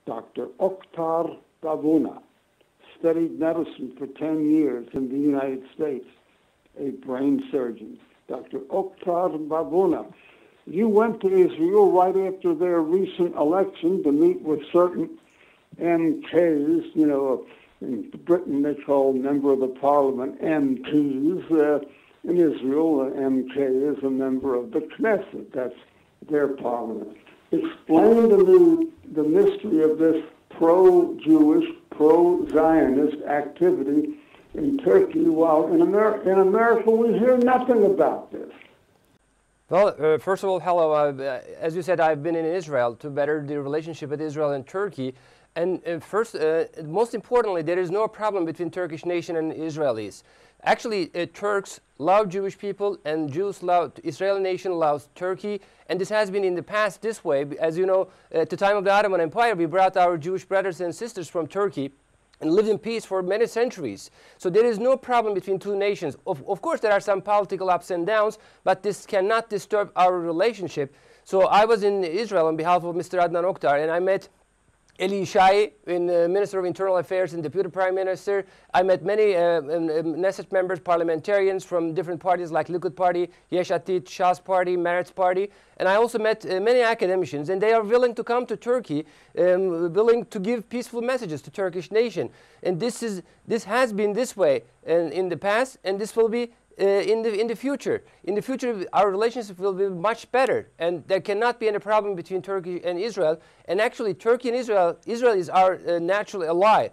Dr. Oktar Babuna studied medicine for 10 years in the United States, a brain surgeon. Dr. Oktar Babuna, you went to Israel right after their recent election to meet with certain MKs, you know, in Britain they call member of the parliament MPs. In Israel, an MK is a member of the Knesset. That's their parliament. Explain to me the mystery of this pro-Jewish, pro-Zionist activity in Turkey, while in America we hear nothing about this. Well, first of all, hello. As you said, I've been in Israel to better the relationship with Israel and Turkey. And most importantly, there is no problem between Turkish nation and Israelis. Actually, Turks love Jewish people, and Jews love, Israeli nation loves Turkey. And this has been in the past this way. As you know, at the time of the Ottoman Empire, we brought our Jewish brothers and sisters from Turkey and lived in peace for many centuries. So there is no problem between two nations. Of course, there are some political ups and downs, but this cannot disturb our relationship. So I was in Israel on behalf of Mr. Adnan Oktar, and I met Eli Yishai, Minister of Internal Affairs and Deputy Prime Minister. I met many Knesset members, parliamentarians from different parties like Likud Party, Yesh Atid, Shas Party, Meretz Party. And I also met many academicians, and they are willing to come to Turkey, willing to give peaceful messages to Turkish nation. And this has been this way in the past, and this will be in the future. In the future, our relationship will be much better, and there cannot be any problem between Turkey and Israel. And actually, Turkey and Israel is our natural ally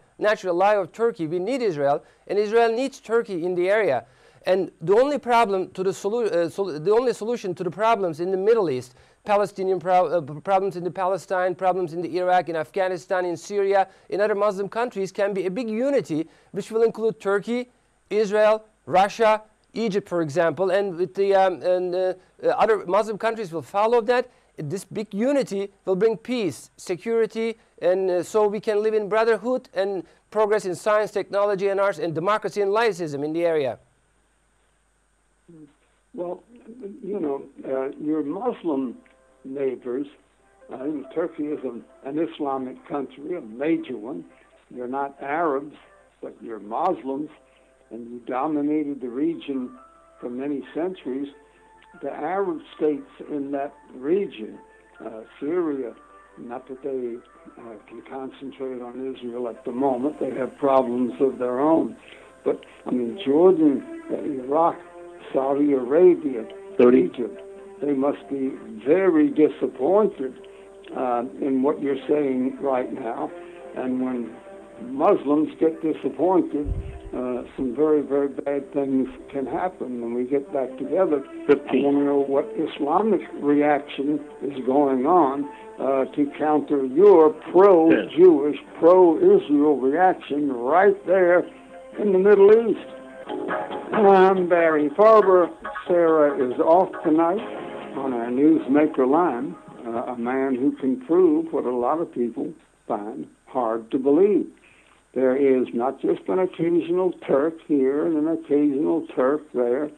of Turkey. We need Israel, and Israel needs Turkey in the area. And the only problem to the only solution to the problems in the Middle East, Palestinian problems in Palestine, problems in Iraq, in Afghanistan, in Syria, in other Muslim countries, can be a big unity, which will include Turkey, Israel, Russia, Egypt, for example, and with the other Muslim countries will follow that. This big unity will bring peace, security, and so we can live in brotherhood and progress in science, technology, and arts, and democracy and laicism in the area. Well, you know, your Muslim neighbors, Turkey is an Islamic country, a major one. You're not Arabs, but you're Muslims, and you dominated the region for many centuries. The Arab states in that region, Syria, not that they can concentrate on Israel at the moment, they have problems of their own. But, I mean, Jordan, Iraq, Saudi Arabia, Egypt, they must be very disappointed in what you're saying right now. And when Muslims get disappointed, some very, very bad things can happen when we get back together. I want to know what Islamic reaction is going on to counter your pro-Jewish, pro-Israel reaction right there in the Middle East. I'm Barry Farber. Sarah is off tonight on our Newsmaker line, a man who can prove what a lot of people find hard to believe. There is not just an occasional Turk here and an occasional Turk there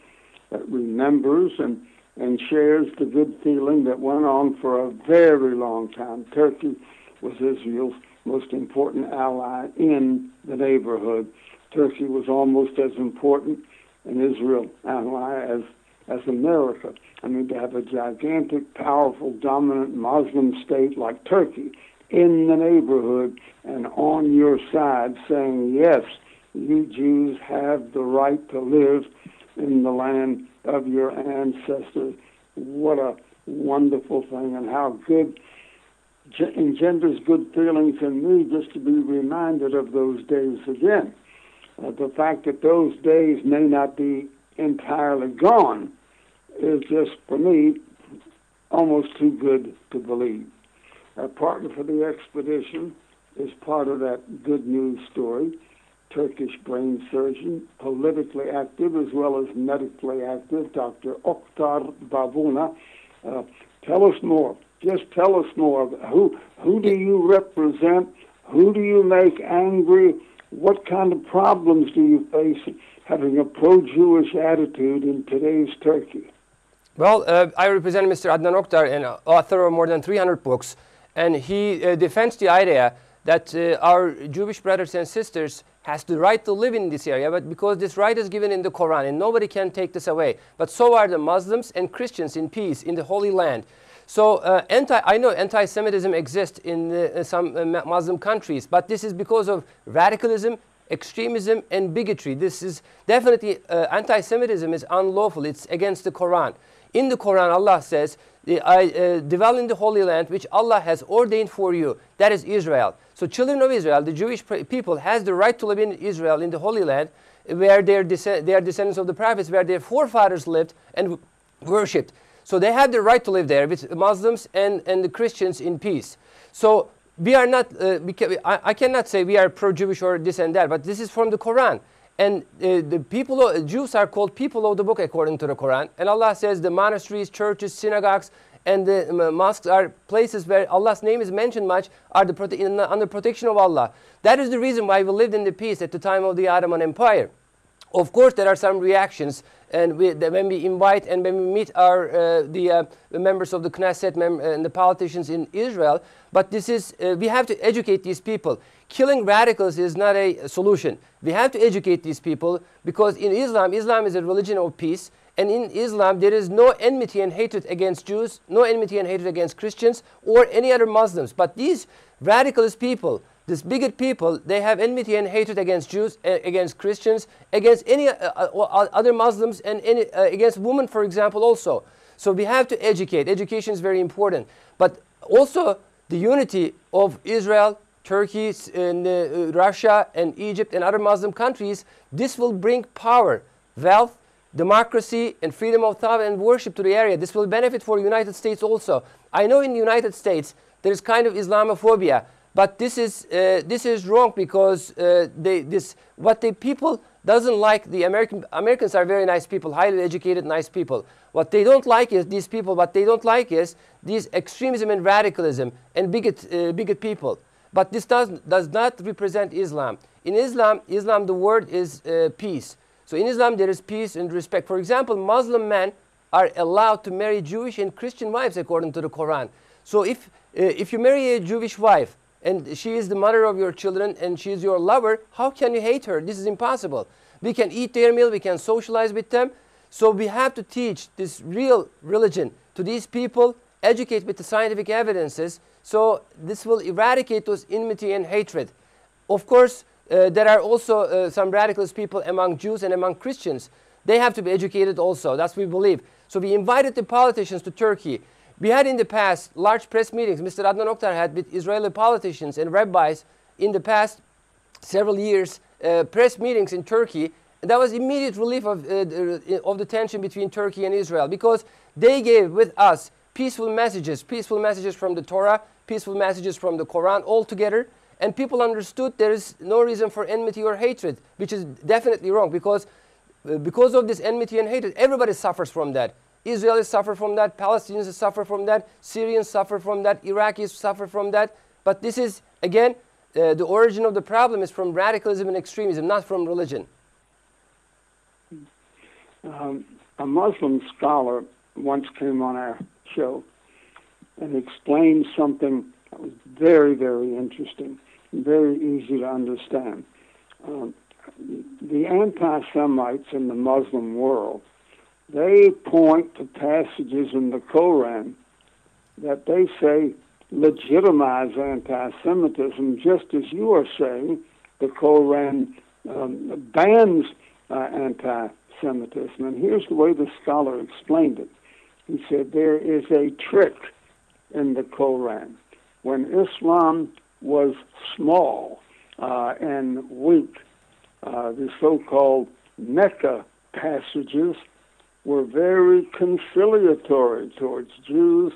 that remembers and shares the good feeling that went on for a very long time. Turkey was Israel's most important ally in the neighborhood. Turkey was almost as important an Israel ally as America. I mean, to have a gigantic, powerful, dominant Muslim state like Turkey in the neighborhood and on your side saying, yes, you Jews have the right to live in the land of your ancestors. What a wonderful thing, and how good engenders good feelings in me just to be reminded of those days again. The fact that those days may not be entirely gone is just, for me, almost too good to believe. Our partner for the expedition is part of that good news story, Turkish brain surgeon, politically active as well as medically active, Dr. Oktar Babuna. Tell us more. Just tell us more. Who do you represent? Who do you make angry? What kind of problems do you face having a pro-Jewish attitude in today's Turkey? Well, I represent Mr. Adnan Oktar, an author of more than 300 books. and he defends the idea that our Jewish brothers and sisters has the right to live in this area, but because this right is given in the Quran and nobody can take this away. But so are the Muslims and Christians in peace in the Holy Land. So I know anti-Semitism exists in some Muslim countries, but this is because of radicalism, extremism, and bigotry. This is definitely, anti-Semitism is unlawful. It's against the Quran. In the Quran, Allah says, I dwell in the Holy Land, which Allah has ordained for you. That is Israel. So children of Israel, the Jewish people, has the right to live in Israel, in the Holy Land, where they are descendants of the prophets, where their forefathers lived and worshipped. So they have the right to live there with Muslims and the Christians in peace. So we are not, I cannot say we are pro-Jewish or this and that, but this is from the Quran. And Jews are called people of the book according to the Quran. And Allah says the monasteries, churches, synagogues, and the mosques are places where Allah's name is mentioned much, are under protection of Allah. That is the reason why we lived in the peace at the time of the Ottoman Empire. Of course, there are some reactions, and when we invite and when we meet the members of the Knesset and the politicians in Israel, but this is, we have to educate these people. Killing radicals is not a solution. We have to educate these people because in Islam is a religion of peace, and in Islam there is no enmity and hatred against Jews, no enmity and hatred against Christians or any other Muslims. But these radicalist people, these bigot people, they have enmity and hatred against Jews, against Christians, against any other Muslims, and against women, for example, also. So we have to educate. Education is very important. But also the unity of Israel, Turkey, and Russia, and Egypt, and other Muslim countries, this will bring power, wealth, democracy, and freedom of thought and worship to the area. This will benefit for the United States also. I know in the United States there is kind of Islamophobia, but this is wrong because what the people doesn't like, the Americans are very nice people, highly educated, nice people. What they don't like is these people. What they don't like is these extremism and radicalism and bigot people. But this does not represent Islam. In Islam, the word is peace. So in Islam, there is peace and respect. For example, Muslim men are allowed to marry Jewish and Christian wives according to the Quran. So if you marry a Jewish wife and she is the mother of your children and she is your lover, how can you hate her? This is impossible. We can eat their meal, we can socialize with them. So we have to teach this real religion to these people, educate with the scientific evidences. So this will eradicate those enmity and hatred. Of course, there are also some radicalist people among Jews and among Christians. They have to be educated also. That's what we believe. So we invited the politicians to Turkey. We had in the past large press meetings. Mr. Adnan Oktar had with Israeli politicians and rabbis in the past several years, press meetings in Turkey. And that was immediate relief of the tension between Turkey and Israel, because they gave with us peaceful messages from the Torah, peaceful messages from the Quran all together. And people understood there is no reason for enmity or hatred, which is definitely wrong, because of this enmity and hatred, everybody suffers from that. Israelis suffer from that, Palestinians suffer from that, Syrians suffer from that, Iraqis suffer from that. But this is, again, the origin of the problem is from radicalism and extremism, not from religion. A Muslim scholar once came on our show and explained something that was very, very interesting, very easy to understand. The anti-Semites in the Muslim world, they point to passages in the Quran that they say legitimize anti-Semitism, just as you are saying the Quran bans anti-Semitism. And here's the way the scholar explained it. He said there is a trick in the Quran. When Islam was small and weak, the so-called Mecca passages were very conciliatory towards Jews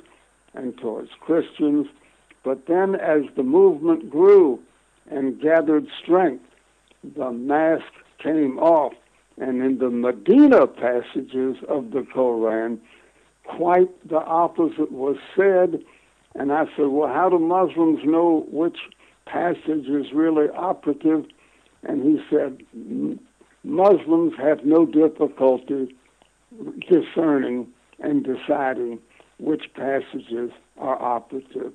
and towards Christians. But then as the movement grew and gathered strength, the mask came off. And in the Medina passages of the Quran, quite the opposite was said. And I said, well, how do Muslims know which passage is really operative? And he said, Muslims have no difficulty discerning and deciding which passages are operative.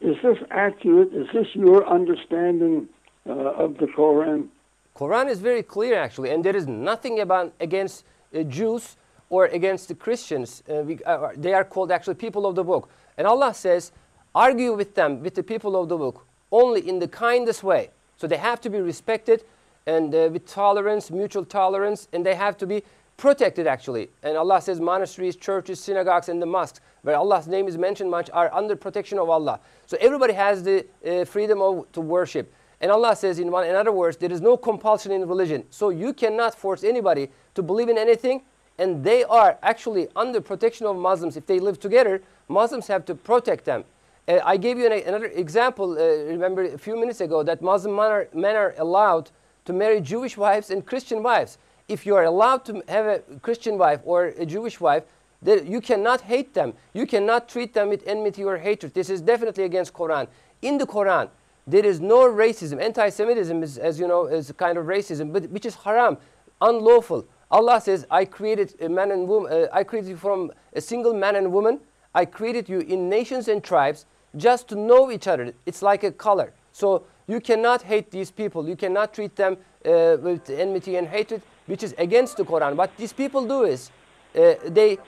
Is this accurate? Is this your understanding of the Quran? Quran is very clear actually, and there is nothing against Jews or against the Christians. They are called actually people of the book. And Allah says, argue with them, with the people of the book, only in the kindest way. So they have to be respected and with tolerance, mutual tolerance, and they have to be protected actually. And Allah says monasteries, churches, synagogues, and the mosques, where Allah's name is mentioned much, are under protection of Allah. So everybody has the freedom to worship. And Allah says, in other words, there is no compulsion in religion. So you cannot force anybody to believe in anything, and they are actually under protection of Muslims. If they live together, Muslims have to protect them. I gave you another example, remember a few minutes ago, that Muslim men are allowed to marry Jewish wives and Christian wives. If you are allowed to have a Christian wife or a Jewish wife, you cannot hate them. You cannot treat them with enmity or hatred. This is definitely against Quran. In the Quran, there is no racism. Anti-Semitism is, as you know, is a kind of racism, but which is haram, unlawful. Allah says, I created a man and woman. I created you from a single man and woman. I created you in nations and tribes just to know each other. It's like a color. So you cannot hate these people. You cannot treat them with enmity and hatred, which is against the Quran. What these people do is they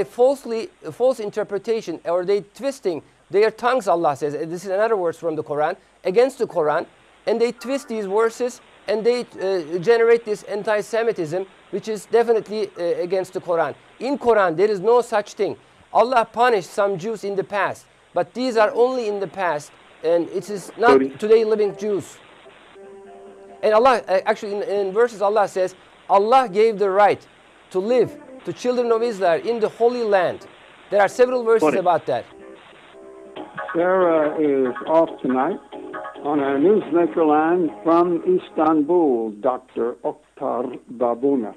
false interpretation, or they twisting their tongues, Allah says, this is another verse from the Quran, against the Quran, and they twist these verses and they generate this anti-Semitism, which is definitely against the Quran. In Quran, there is no such thing. Allah punished some Jews in the past, but these are only in the past, and it is not today living Jews. And Allah, actually in verses, Allah says, Allah gave the right to live to children of Israel in the Holy Land. There are several verses about that. Sarah is off tonight on our newsmaker line from Istanbul, Dr. Oktar Babuna,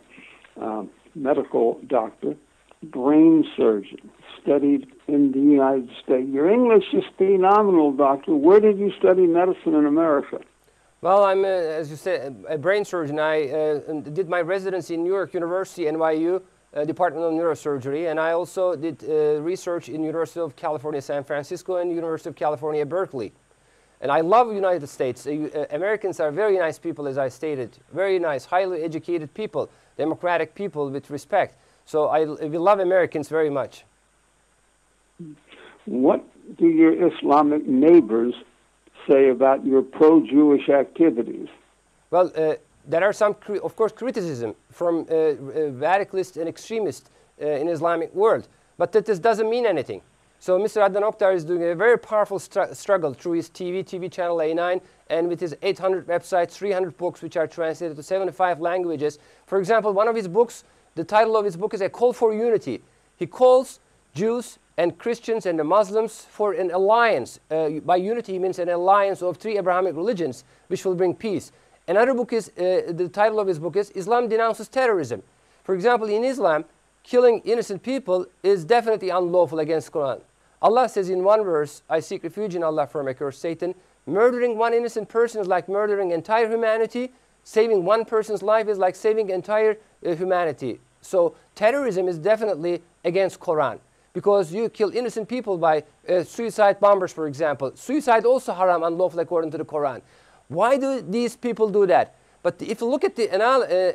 medical doctor, brain surgeon, studied in the United States. Your English is phenomenal, doctor. Where did you study medicine in America? Well, I'm, as you said, a brain surgeon. I did my residency in New York University, NYU, Department of Neurosurgery, and I also did research in University of California, San Francisco, and University of California, Berkeley. And I love the United States. Americans are very nice people, as I stated. Very nice, highly educated people, democratic people with respect. So we love Americans very much. What do your Islamic neighbors say about your pro-Jewish activities? Well, there are some, of course, criticism from radicalists and extremists in the Islamic world, but that doesn't mean anything. So Mr. Adnan Oktar is doing a very powerful struggle through his TV channel A9, and with his 800 websites, 300 books which are translated to 75 languages. For example, one of his books, the title of his book is A Call for Unity. He calls Jews and Christians and the Muslims for an alliance. By unity, he means an alliance of 3 Abrahamic religions, which will bring peace. Another book is, the title of his book is Islam Denounces Terrorism. For example, in Islam, killing innocent people is definitely unlawful against Quran. Allah says in one verse, I seek refuge in Allah from accursed Satan. Murdering one innocent person is like murdering entire humanity. Saving one person's life is like saving entire humanity. So terrorism is definitely against Quran, because you kill innocent people by suicide bombers, for example. Suicide also haram, unlawful according to the Quran. Why do these people do that? But if you look at the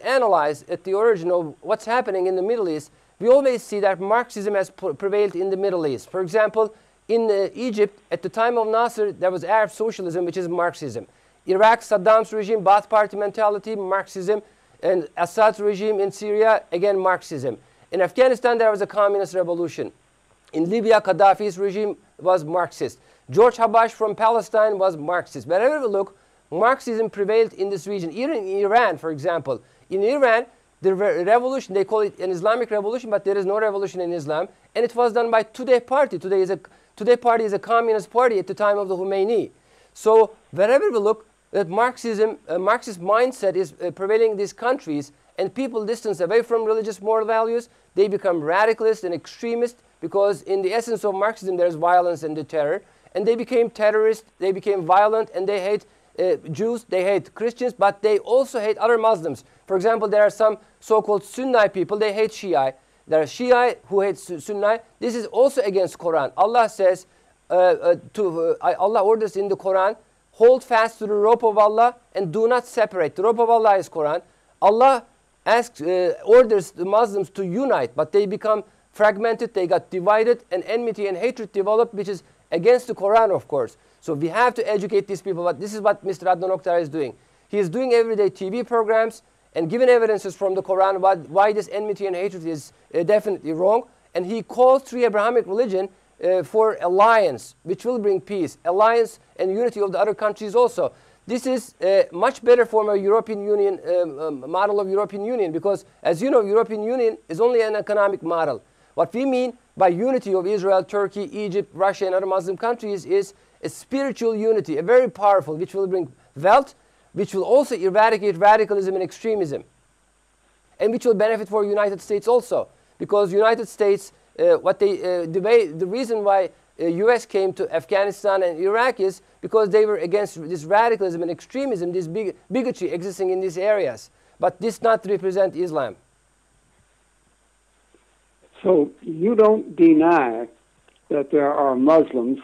analyze at the origin of what's happening in the Middle East, we always see that Marxism has prevailed in the Middle East. For example, in Egypt, at the time of Nasser, there was Arab socialism, which is Marxism. Iraq, Saddam's regime, Baath Party mentality, Marxism. And Assad's regime in Syria, again, Marxism. In Afghanistan, there was a communist revolution. In Libya, Gaddafi's regime was Marxist. George Habash from Palestine was Marxist. Wherever we look, Marxism prevailed in this region. Even in Iran, for example. In Iran, the revolution, they call it an Islamic revolution, but there is no revolution in Islam. And it was done by Tudeh Party. Tudeh Party is a communist party at the time of the Khomeini. So wherever we look, that Marxist mindset is prevailing in these countries, and people distance away from religious moral values. They become radicalist and extremist, because in the essence of Marxism, there's violence and the terror. And they became terrorists, they became violent, and they hate Jews, they hate Christians, but they also hate other Muslims. For example, there are some so-called Sunni people, they hate Shia. There are Shia who hate Sunni. This is also against Quran. Allah says, Allah orders in the Quran, hold fast to the rope of Allah and do not separate. The rope of Allah is Quran. Allah orders the Muslims to unite, but they become fragmented, they got divided, and enmity and hatred developed, which is against the Quran, of course. So we have to educate these people, but this is what Mr. Adnan Oktar is doing. He is doing everyday TV programs and giving evidences from the Quran about why this enmity and hatred is definitely wrong. And he calls three Abrahamic religion for alliance, which will bring peace, alliance and unity of the other countries also. This is much better from a European Union model of European Union, because as you know, European Union is only an economic model. What we mean by unity of Israel, Turkey, Egypt, Russia, and other Muslim countries is a spiritual unity, a very powerful, which will bring wealth, which will also eradicate radicalism and extremism, and which will benefit for United States also, because United States, the reason why U.S. came to Afghanistan and Iraq is because they were against this radicalism and extremism, this bigotry existing in these areas. But this not represent Islam. So you don't deny that there are Muslims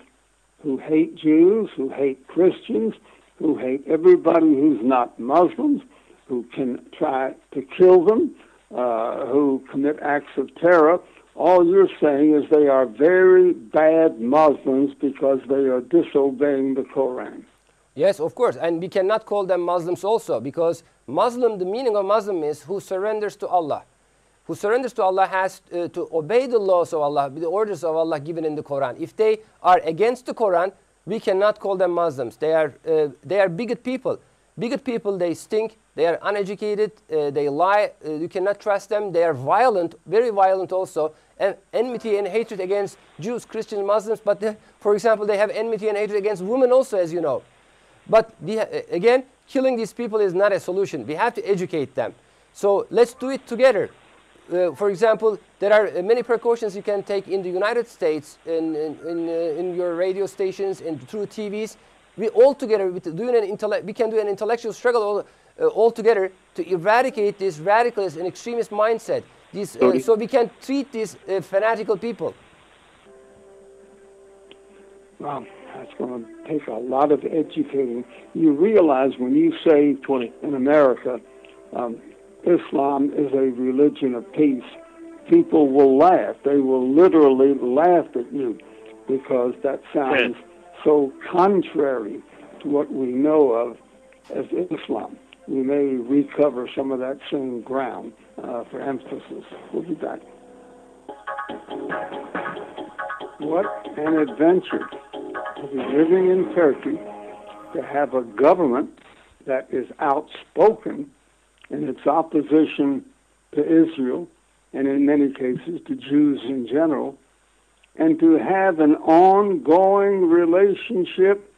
who hate Jews, who hate Christians, who hate everybody who's not Muslims, who can try to kill them, who commit acts of terror. All you're saying is they are very bad Muslims because they are disobeying the Quran. Yes, of course, and we cannot call them Muslims also, because Muslim, the meaning of Muslim is who surrenders to Allah. Who surrenders to Allah has to obey the laws of Allah, the orders of Allah given in the Quran. If they are against the Quran, we cannot call them Muslims. They are bigot people. Bigot people, they stink, they are uneducated, they lie, you cannot trust them, they are violent, very violent also, and enmity and hatred against Jews, Christians, Muslims, but for example, they have enmity and hatred against women also, as you know. But again, killing these people is not a solution. We have to educate them. So let's do it together. For example, there are many precautions you can take in the United States, in your radio stations, and through TVs. We all together, we can do an intellectual struggle all together to eradicate this radicalist and extremist mindset. So we can treat these fanatical people. Well, that's going to take a lot of educating. You realize when you say in America, Islam is a religion of peace, people will laugh. They will literally laugh at you because that sounds so contrary to what we know of as Islam. We may recover some of that same ground for emphasis. We'll be back. What an adventure to be living in Turkey, to have a government that is outspoken in its opposition to Israel, and in many cases to Jews in general, and to have an ongoing relationship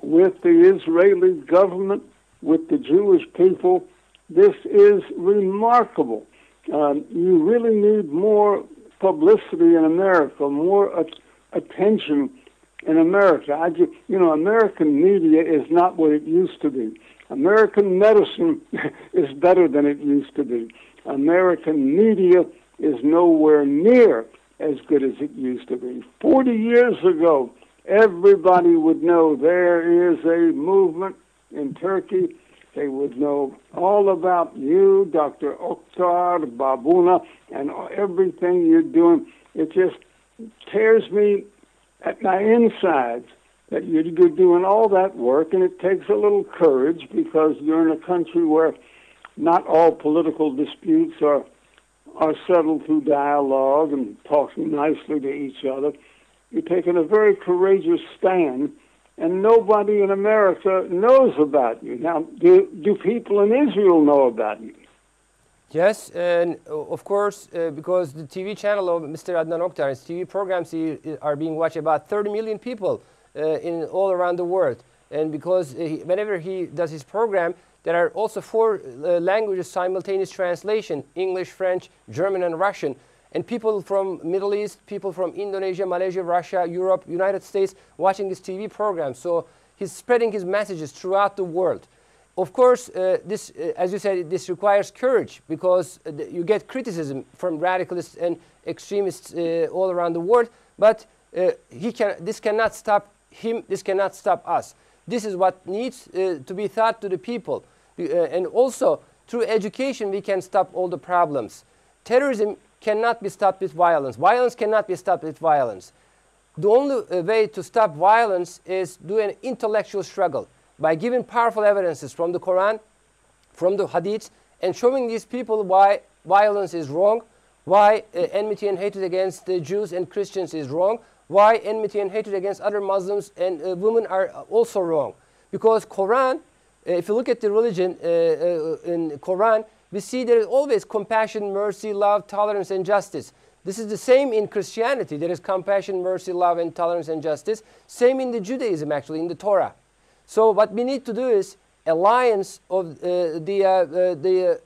with the Israeli government, with the Jewish people. This is remarkable. You really need more publicity in America, more attention in America. American media is not what it used to be. American medicine is better than it used to be. American media is nowhere near as good as it used to be. 40 years ago, everybody would know there is a movement in Turkey. They would know all about you, Dr. Oktar Babuna, and everything you're doing. It just tears me at my insides that you're doing all that work, and it takes a little courage because you're in a country where not all political disputes are settled through dialogue and talking nicely to each other. You're taking a very courageous stand, and nobody in America knows about you. Now, do people in Israel know about you? Yes, and of course, because the TV channel of Mr. Adnan Oktar, his TV programs are being watched about 30 million people in all around the world. And because whenever he does his program, there are also 4 languages simultaneous translation: English, French, German, and Russian. And people from Middle East, people from Indonesia, Malaysia, Russia, Europe, United States watching this TV program. So he's spreading his messages throughout the world. Of course, as you said, this requires courage because you get criticism from radicalists and extremists all around the world. But this cannot stop him, this cannot stop us. This is what needs to be taught to the people. And also, through education, we can stop all the problems. Terrorism cannot be stopped with violence. Violence cannot be stopped with violence. The only way to stop violence is do an intellectual struggle by giving powerful evidences from the Quran, from the Hadiths, and showing these people why violence is wrong, why enmity and hatred against the Jews and Christians is wrong, why enmity and hatred against other Muslims and women are also wrong. Because Quran, if you look at the religion in Quran, we see there is always compassion, mercy, love, tolerance, and justice. This is the same in Christianity. There is compassion, mercy, love, and tolerance, and justice. Same in the Judaism, actually, in the Torah. So what we need to do is alliance of the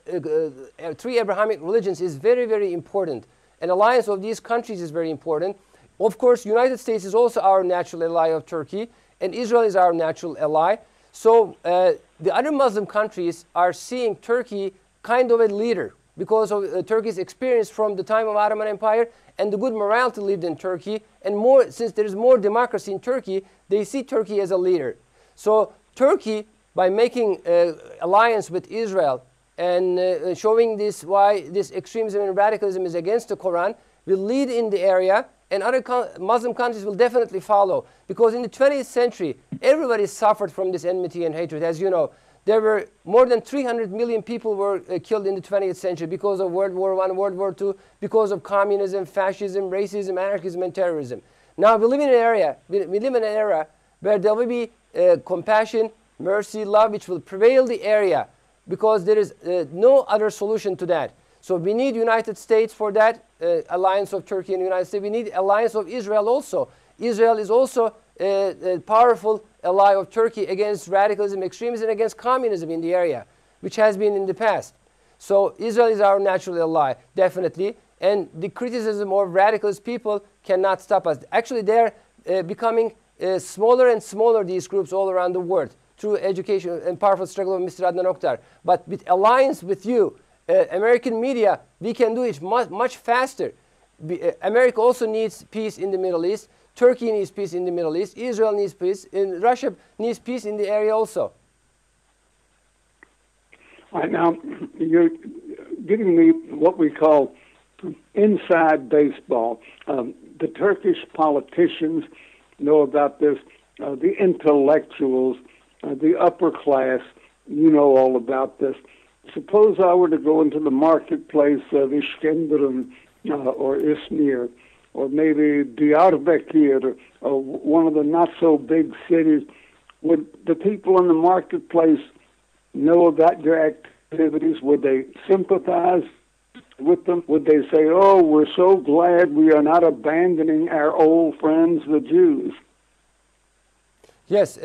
three Abrahamic religions is very, very important. An alliance of these countries is very important. Of course, United States is also our natural ally of Turkey, and Israel is our natural ally. So the other Muslim countries are seeing Turkey kind of a leader because of Turkey's experience from the time of Ottoman Empire and the good morality lived in Turkey. And more, since there is more democracy in Turkey, they see Turkey as a leader. So Turkey, by making alliance with Israel and showing this why this extremism and radicalism is against the Quran, will lead in the area, and other Muslim countries will definitely follow. Because in the 20th century, everybody suffered from this enmity and hatred. As you know, there were more than 300 million people were killed in the 20th century because of World War I, World War II, because of communism, fascism, racism, anarchism, and terrorism. Now we live in an area, we live in an era where there will be compassion, mercy, love, which will prevail the area, because there is no other solution to that. So we need United States for that, alliance of Turkey and the United States. We need alliance of Israel also. Israel is also a powerful ally of Turkey against radicalism, extremism, against communism in the area, which has been in the past. So Israel is our natural ally, definitely. And the criticism of radicalist people cannot stop us. Actually, they're becoming smaller and smaller, these groups all around the world, through education and powerful struggle of Mr. Adnan Oktar. But with alliance with you, American media, we can do it much faster. America also needs peace in the Middle East. Turkey needs peace in the Middle East. Israel needs peace. And Russia needs peace in the area also. All right, now, you're giving me what we call inside baseball. The Turkish politicians know about this. The intellectuals, the upper class, you know all about this. Suppose I were to go into the marketplace of Iskenderun or Izmir, or maybe Diyarbakir, or one of the not-so-big cities. Would the people in the marketplace know about your activities? Would they sympathize with them? Would they say, oh, we're so glad we are not abandoning our old friends, the Jews? Yes.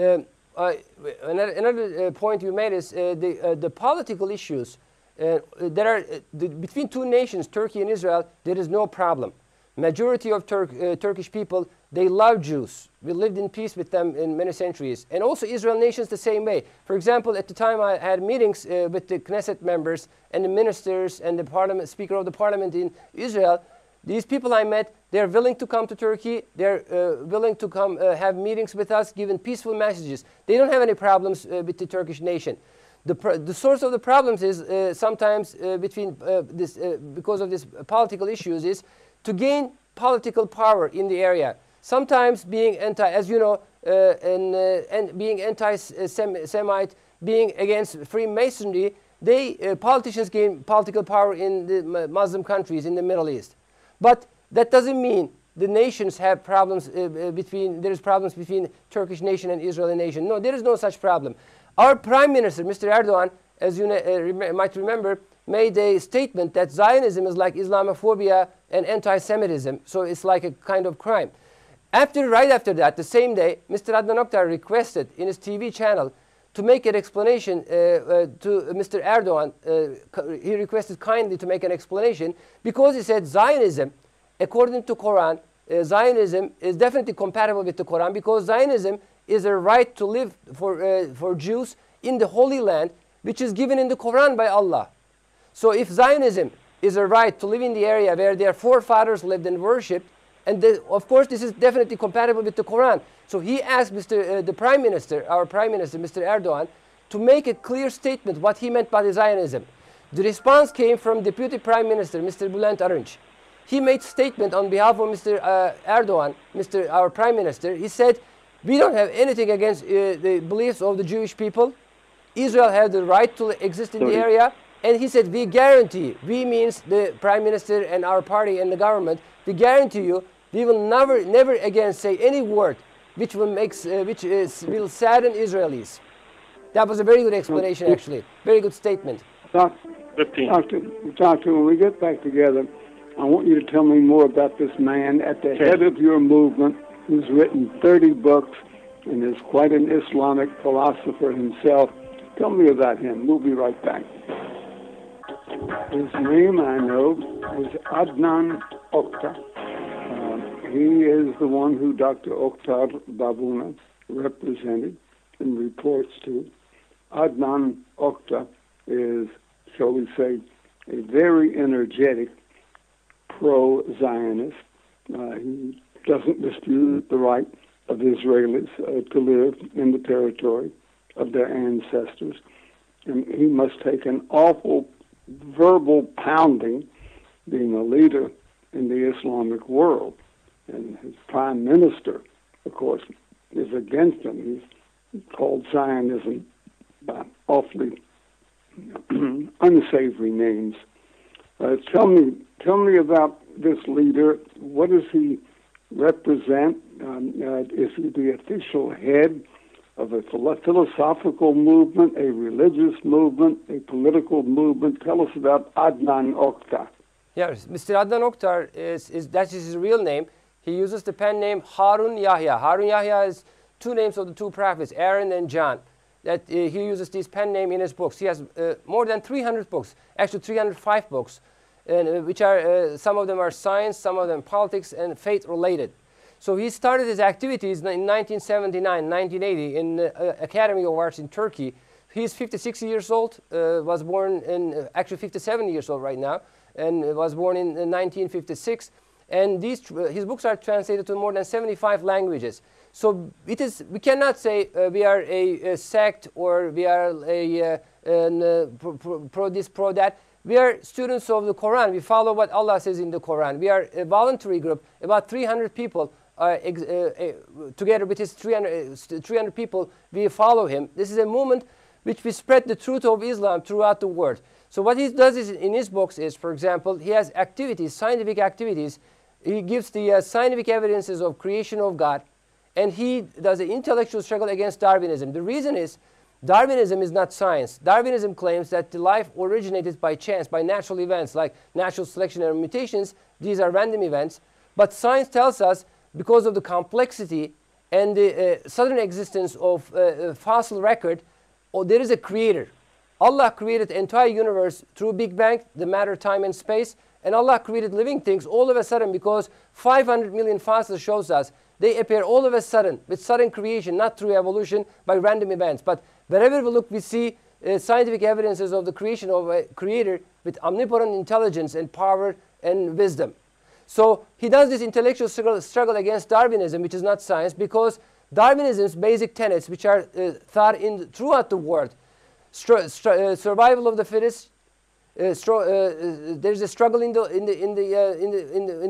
Another point you made is the political issues. Between two nations, Turkey and Israel, there is no problem. Majority of Turkish people, they love Jews. We lived in peace with them in many centuries. And also Israel nations the same way. For example, at the time I had meetings with the Knesset members and the ministers and the parliament, Speaker of the Parliament in Israel. These people I met, they're willing to come to Turkey. They're willing to come have meetings with us, giving peaceful messages. They don't have any problems with the Turkish nation. The source of the problems is sometimes because of these political issues is to gain political power in the area. Sometimes being as you know, and being anti-Semite, being against Freemasonry, politicians gain political power in the Muslim countries in the Middle East. But that doesn't mean the nations have problems there is problems between Turkish nation and Israeli nation. No, there is no such problem. Our Prime Minister, Mr. Erdogan, as you might remember, made a statement that Zionism is like Islamophobia and anti-Semitism, so it's like a kind of crime. Right after that, the same day, Mr. Adnan Oktar requested in his TV channel to make an explanation to Mr. Erdogan. He requested kindly to make an explanation because he said Zionism, according to Quran, Zionism is definitely compatible with the Quran because Zionism is a right to live for Jews in the Holy Land, which is given in the Quran by Allah. So if Zionism is a right to live in the area where their forefathers lived and worshipped, And of course, this is definitely compatible with the Quran. So he asked the Prime Minister, our Prime Minister, Mr. Erdogan, to make a clear statement what he meant by Zionism. The response came from Deputy Prime Minister, Mr. Bülent Arınç. He made statement on behalf of Mr. Erdogan, our Prime Minister. He said, we don't have anything against the beliefs of the Jewish people. Israel has the right to exist in the area. And he said, we guarantee, we means the Prime Minister and our party and the government, we guarantee you, we will never again say any word which will will sadden Israelis. That was a very good explanation, actually. Very good statement. Doctor, when we get back together, I want you to tell me more about this man at the head of your movement who's written 30 books and is quite an Islamic philosopher himself. Tell me about him. We'll be right back. His name, I know, is Adnan Oktar. He is the one who Dr. Oktar Babuna represented and reports to. Adnan Oktar is, shall we say, a very energetic pro-Zionist. He doesn't dispute the right of Israelis to live in the territory of their ancestors. And he must take an awful verbal pounding being a leader in the Islamic world. And his prime minister, of course, is against him. He's called Zionism by awfully unsavory names. Tell me about this leader. What does he represent? Is he the official head of a philosophical movement, a religious movement, a political movement? Tell us about Adnan Oktar. Yes, Mr. Adnan Oktar that is his real name. He uses the pen name Harun Yahya. Harun Yahya is two names of the two prophets, Aaron and John. That he uses this pen name in his books. He has more than 300 books, actually 305 books, and, which are some of them are science, some of them politics and faith related. So he started his activities in 1979, 1980 in the Academy of Arts in Turkey. He's 56 years old, was born in, actually 57 years old right now, and was born in 1956. And his books are translated to more than 75 languages. So we cannot say we are a sect or we are pro this, pro that. We are students of the Quran. We follow what Allah says in the Quran. We are a voluntary group, about 300 people. Together with his 300 people, we follow him. This is a movement which we spread the truth of Islam throughout the world. So what he does in his books is, for example, he has activities, scientific activities. He gives the scientific evidences of creation of God, and he does an intellectual struggle against Darwinism. The reason is, Darwinism is not science. Darwinism claims that the life originated by chance, by natural events like natural selection and mutations. These are random events. But science tells us, because of the complexity and the sudden existence of fossil record, there is a creator. Allah created the entire universe through Big Bang, the matter, time, and space. And Allah created living things all of a sudden because 500 million fossils shows us they appear all of a sudden with sudden creation, not through evolution, by random events. But wherever we look, we see scientific evidences of the creation of a creator with omnipotent intelligence and power and wisdom. So he does this intellectual struggle against Darwinism, which is not science, because Darwinism's basic tenets, which are thought throughout the world, survival of the fittest. There's a struggle in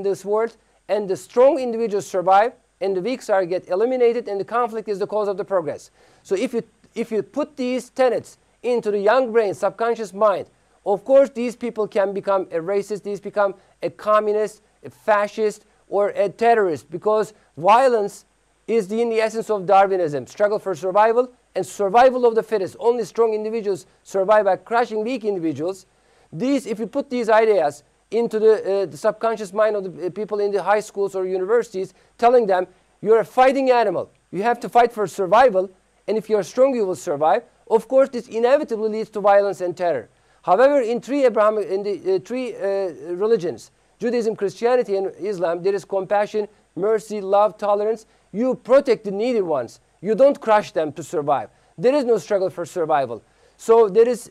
this world, and the strong individuals survive, and the weak get eliminated, and the conflict is the cause of the progress. So if you put these tenets into the young brain, subconscious mind, of course these people can become a racist, these become a communist, a fascist, or a terrorist, because violence is in the essence of Darwinism, struggle for survival and survival of the fittest. Only strong individuals survive by crushing weak individuals. If you put these ideas into the subconscious mind of the people in the high schools or universities, telling them, you're a fighting animal. You have to fight for survival, and if you're strong, you will survive. Of course, this inevitably leads to violence and terror. However, in the three religions, Judaism, Christianity, and Islam, there is compassion, mercy, love, tolerance. You protect the needy ones. You don't crush them to survive. There is no struggle for survival. So there is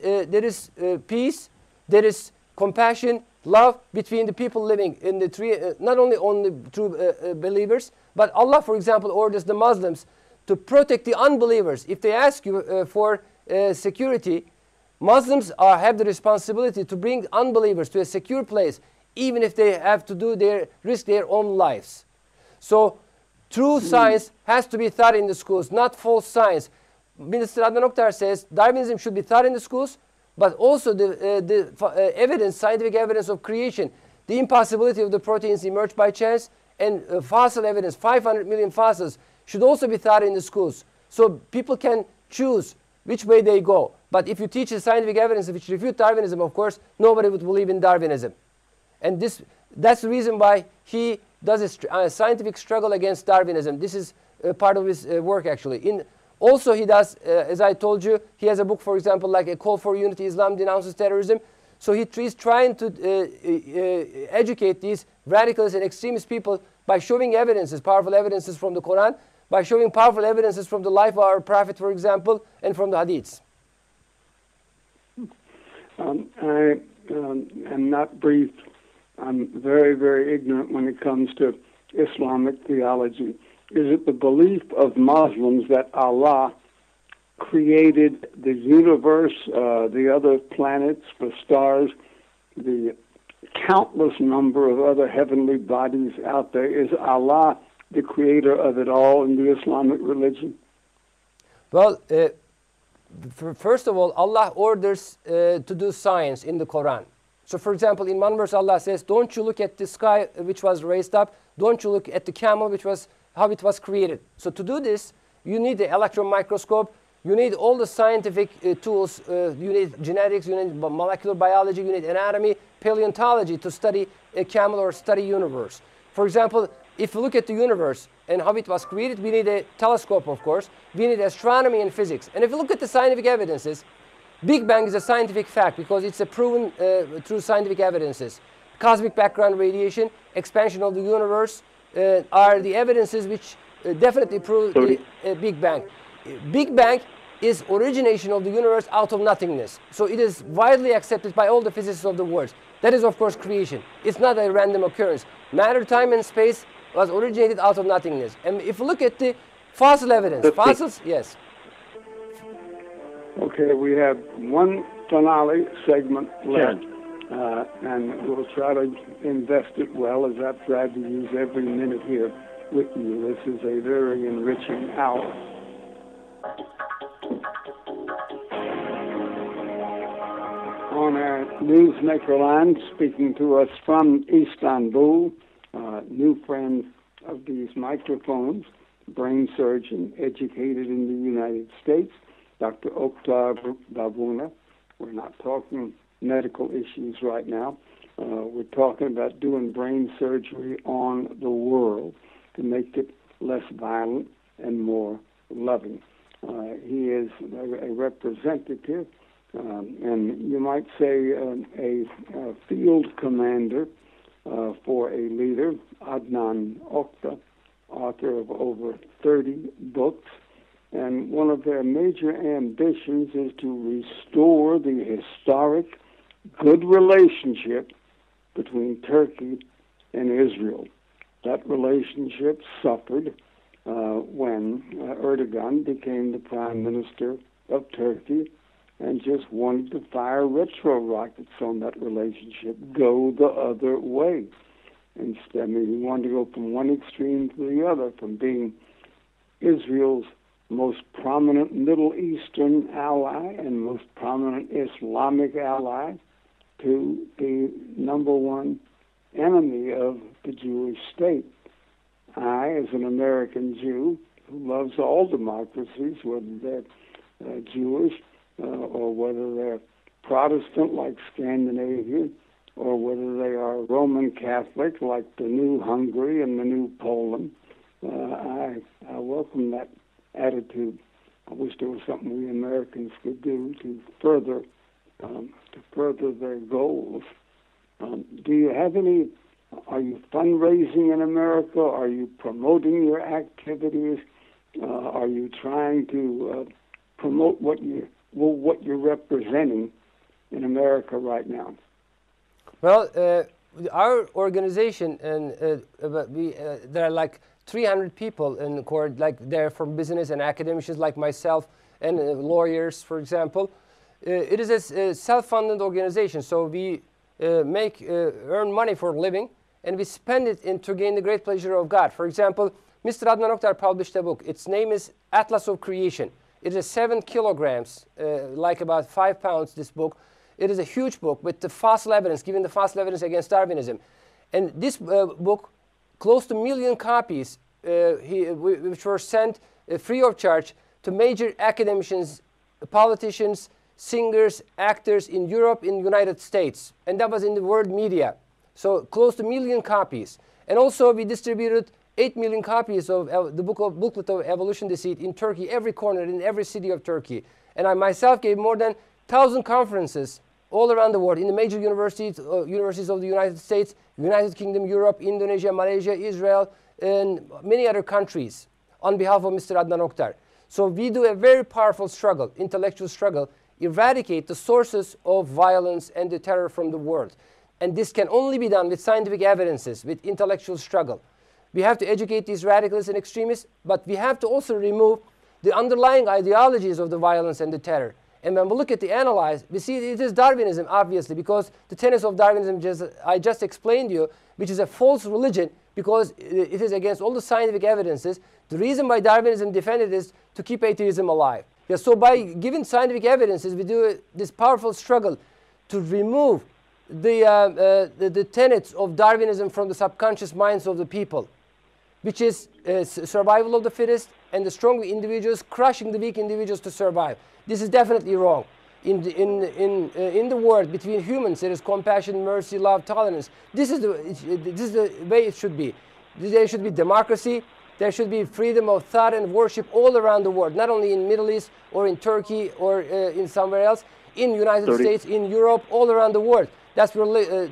peace. There is compassion, love between the people living in the three, not only on the true believers, but Allah, for example, orders the Muslims to protect the unbelievers. If they ask you for security, Muslims have the responsibility to bring unbelievers to a secure place, even if they have to risk their own lives. So true science has to be taught in the schools, not false science. Minister Adnan Oktar says Darwinism should be taught in the schools, but also the evidence, scientific evidence of creation, the impossibility of the proteins emerged by chance, and fossil evidence, 500 million fossils, should also be taught in the schools. So people can choose which way they go. But if you teach the scientific evidence which refute Darwinism, of course, nobody would believe in Darwinism. And that's the reason why he does a scientific struggle against Darwinism. This is part of his work, actually. Also, he does, as I told you, he has a book, for example, like A Call for Unity, Islam Denounces Terrorism. So he's trying to educate these radicals and extremist people by showing evidences, powerful evidences from the Quran, by showing powerful evidences from the life of our Prophet, for example, and from the Hadiths. I am not briefed. I'm very, very ignorant when it comes to Islamic theology. Is it the belief of Muslims that Allah created the universe, the other planets, the stars, the countless number of other heavenly bodies out there? Is Allah the creator of it all in the Islamic religion? Well, first of all, Allah orders to do science in the Quran. So, for example, in one verse, Allah says, don't you look at the sky which was raised up, don't you look at the camel which was how it was created. So to do this, you need the electron microscope, you need all the scientific tools, you need genetics, you need molecular biology, you need anatomy, paleontology to study a camel or study universe. For example, if you look at the universe and how it was created, we need a telescope, of course. We need astronomy and physics. And if you look at the scientific evidences, Big Bang is a scientific fact because it's a proven through scientific evidences. Cosmic background radiation, expansion of the universe are the evidences which definitely prove the Big Bang. Big Bang is origination of the universe out of nothingness. So it is widely accepted by all the physicists of the world. That is, of course, creation. It's not a random occurrence. Matter, time, and space was originated out of nothingness. And if you look at the fossil evidence, fossils, yes. Okay, we have one finale segment left, and we'll try to invest it well, as I've tried to use every minute here with you. This is a very enriching hour. On our newsmaker line, speaking to us from Istanbul, new friend of these microphones, brain surgeon, educated in the United States, Dr. Oktar Babuna. We're not talking medical issues right now. We're talking about doing brain surgery on the world to make it less violent and more loving. He is a representative, and you might say a field commander for a leader, Adnan Oktar, author of over 30 books. And one of their major ambitions is to restore the historic good relationship between Turkey and Israel. That relationship suffered when Erdogan became the prime minister of Turkey and just wanted to fire retro rockets on that relationship, go the other way. Instead, I mean, he wanted to go from one extreme to the other, from being Israel's most prominent Middle Eastern ally and most prominent Islamic ally to the number one enemy of the Jewish state. I, as an American Jew who loves all democracies, whether they're Jewish or whether they're Protestant like Scandinavia, or whether they are Roman Catholic like the new Hungary and the new Poland, I welcome that attitude. I wish there was something we Americans could do to further their goals. Do you have any? Are you fundraising in America? Are you promoting your activities? Are you trying to promote what you're representing in America right now? Well, our organization, and there are like 300 people in court, like they're from business and academicians like myself and lawyers, for example. It is a self-funded organization, so we earn money for a living, and we spend it to gain the great pleasure of God. For example, Mr. Adnan Oktar published a book. Its name is Atlas of Creation. It is 7 kilograms, like about 5 pounds, this book. It is a huge book with the fossil evidence, giving the fossil evidence against Darwinism. And this book, close to 1 million copies, which were sent free of charge to major academicians, politicians, singers, actors in Europe, in the United States. And that was in the world media. So close to 1 million copies. And also we distributed 8 million copies of the booklet of Evolution Deceit in Turkey, every corner, in every city of Turkey. And I myself gave more than 1,000 conferences all around the world, in the major universities of the United States, United Kingdom, Europe, Indonesia, Malaysia, Israel, and many other countries on behalf of Mr. Adnan Oktar. So we do a very powerful struggle, intellectual struggle, eradicate the sources of violence and the terror from the world. And this can only be done with scientific evidences, with intellectual struggle. We have to educate these radicalists and extremists, but we have to also remove the underlying ideologies of the violence and the terror. And when we look at the analyze, we see it is Darwinism, obviously, because the tenets of Darwinism I just explained to you, which is a false religion because it is against all the scientific evidences. The reason why Darwinism defended is to keep atheism alive. Yeah, so by giving scientific evidences, we do this powerful struggle to remove the tenets of Darwinism from the subconscious minds of the people, which is survival of the fittest and the strong individuals crushing the weak individuals to survive. This is definitely wrong. In the world, between humans, there is compassion, mercy, love, tolerance. This is the way it should be. There should be democracy. There should be freedom of thought and worship all around the world, not only in Middle East or in Turkey or in somewhere else, in United States, in Europe, all around the world. That's really,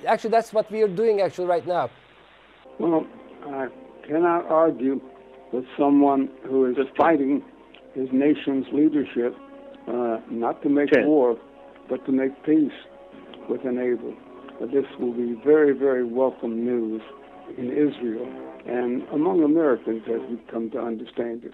actually, that's what we are doing actually right now. Well, I cannot argue with someone who is fighting his nation's leadership, not to make war, but to make peace with a neighbor. This will be very, very welcome news in Israel and among Americans as we come to understand it.